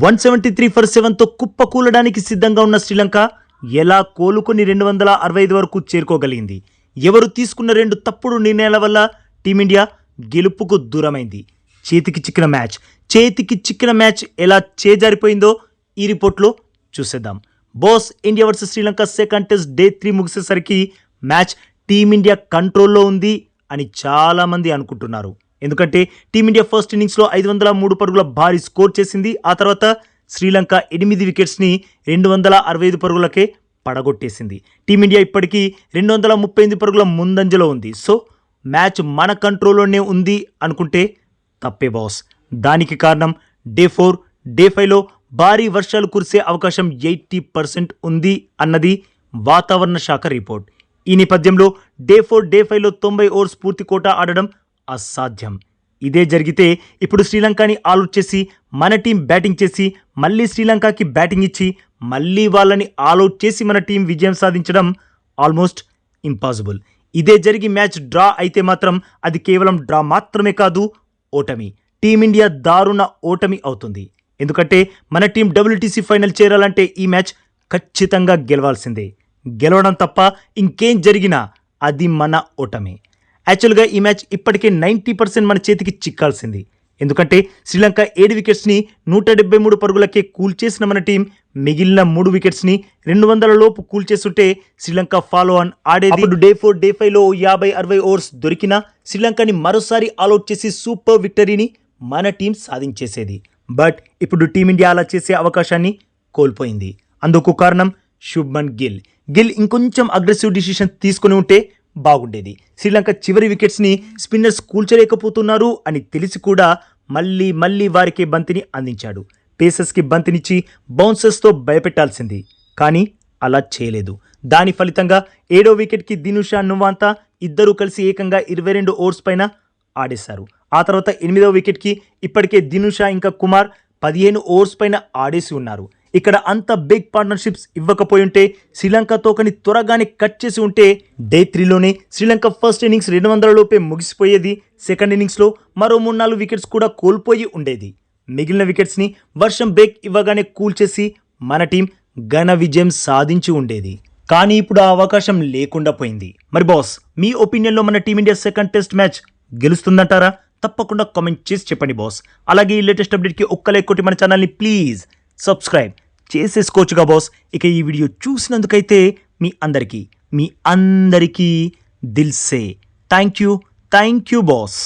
173 for 7తో కుప్పకూలడానికి సిద్ధంగా ఉన్న శ్రీలంక ఎలా కోలుకొని 265 వరకు చేరుకోగలిగింది. ఎవరు తీసుకున్న 2 తప్పుడు నిర్ణయాల వల్ల టీమిండియా గెలుపుకు దూరమైంది. చేతికి చిక్కిన మ్యాచ్ ఎలా చేజారిపోయిందో ఈ రిపోర్ట్లో చూసేద్దాం. Boss, India versus Sri Lanka second test day 3 ముగిసేసరికి మ్యాచ్ టీమిండియా కంట్రోల్లో ఉంది అని చాలామంది అనుకుంటున్నారు. ఎందుకంటే టీమిండియా ఫస్ట్ ఇన్నింగ్స్లో 503 పరుగుల భారీ స్కోర్ చేసింది. ఆ తర్వాత శ్రీలంక 8 వికెట్స్ని 265 పరుగులకే పడగొట్టేసింది. టీమిండియా ఇప్పటికీ 238 పరుగుల ముందంజలో ఉంది. సో మ్యాచ్ మన కంట్రోల్లోనే ఉంది అనుకుంటే తప్పే బాస్. దానికి కారణం డే 4, డే 5లో భారీ వర్షాలు కురిసే అవకాశం 80% ఉంది అన్నది వాతావరణ శాఖ రిపోర్ట్. ఈ నేపథ్యంలో డే 4, డే 5లో 90 ఓవర్స్ పూర్తి కోటా ఆడడం అసాధ్యం. ఇదే జరిగితే ఇప్పుడు శ్రీలంకని ఆల్అౌట్ చేసి మన టీం బ్యాటింగ్ చేసి మళ్ళీ శ్రీలంకకి బ్యాటింగ్ ఇచ్చి మళ్ళీ వాళ్ళని ఆల్అౌట్ చేసి మన టీం విజయం సాధించడం ఆల్మోస్ట్ ఇంపాసిబుల్. ఇదే జరిగి మ్యాచ్ డ్రా అయితే మాత్రం అది కేవలం డ్రా మాత్రమే కాదు, ఓటమి. టీమిండియా దారుణ ఓటమి అవుతుంది. ఎందుకంటే మన టీం WTC ఫైనల్ చేరాలంటే ఈ మ్యాచ్ ఖచ్చితంగా గెలవాల్సిందే. గెలవడం తప్ప ఇంకేం జరిగినా అది మన ఓటమి. యాక్చువల్గా ఈ మ్యాచ్ ఇప్పటికే 90% మన చేతికి చిక్కాల్సింది. ఎందుకంటే శ్రీలంక 7 వికెట్స్ని 173 పరుగులకే కూల్చేసిన మన టీం మిగిలిన 3 వికెట్స్ని 200 లోపు కూల్చేస్తుంటే శ్రీలంక ఫాలో ఆన్ ఆడేది. ఇప్పుడు డే 4, డే 5లో 50-60 ఓవర్స్ దొరికినా శ్రీలంకని మరోసారి ఆల్అౌట్ చేసి సూపర్ విక్టరీని మన టీం సాధించేసేది. బట్ ఇప్పుడు టీమిండియా అలా చేసే అవకాశాన్ని కోల్పోయింది. అందుకు కారణం శుభ్మన్ గిల్ ఇంకొంచెం అగ్రెసివ్ డిసిషన్ తీసుకుని ఉంటే బాగుండేది. శ్రీలంక చివరి వికెట్స్ని స్పిన్నర్స్ కూల్చలేకపోతున్నారు అని తెలిసి కూడా మళ్ళీ వారికే బంతిని అందించాడు. పేసర్స్కి బంతినిచ్చి బౌన్సర్స్తో భయపెట్టాల్సింది, కానీ అలా చేయలేదు. దాని ఫలితంగా 7వ వికెట్కి దినుషా, నువాంతా ఇద్దరూ కలిసి ఏకంగా 22 ఓవర్స్ పైన ఆడేశారు. ఆ తర్వాత 8వ వికెట్కి ఇప్పటికే దినుషా ఇంకా కుమార్ 15 ఓవర్స్ పైన ఆడేసి ఉన్నారు. ఇక్కడ అంత బిగ్ పార్ట్నర్షిప్స్ ఇవ్వకపోయి ఉంటే శ్రీలంకతో కానీ త్వరగానే కట్ చేసి ఉంటే డే 3లోనే శ్రీలంక ఫస్ట్ ఇన్నింగ్స్ 200 లోపే ముగిసిపోయేది. సెకండ్ ఇన్నింగ్స్లో మరో 3-4 వికెట్స్ కూడా కోల్పోయి ఉండేది. మిగిలిన వికెట్స్ని వర్షం బ్రేక్ ఇవ్వగానే కూల్చేసి మన టీం ఘన విజయం సాధించి ఉండేది. కానీ ఇప్పుడు ఆ అవకాశం లేకుండా పోయింది. మరి బాస్, మీ ఒపీనియన్లో మన టీమిండియా సెకండ్ టెస్ట్ మ్యాచ్ గెలుస్తుందంటారా? తప్పకుండా కామెంట్ చేసి చెప్పండి బాస్. అలాగే ఈ లేటెస్ట్ అప్డేట్కి ఒక్క లైక్ కొట్టి మన ఛానల్ని ప్లీజ్ సబ్స్క్రైబ్ చేసేసుకోవచ్చుగా బాస్. ఇక ఈ వీడియో చూసినందుకైతే మీ అందరికీ దిల్ సే థ్యాంక్ యూ బాస్.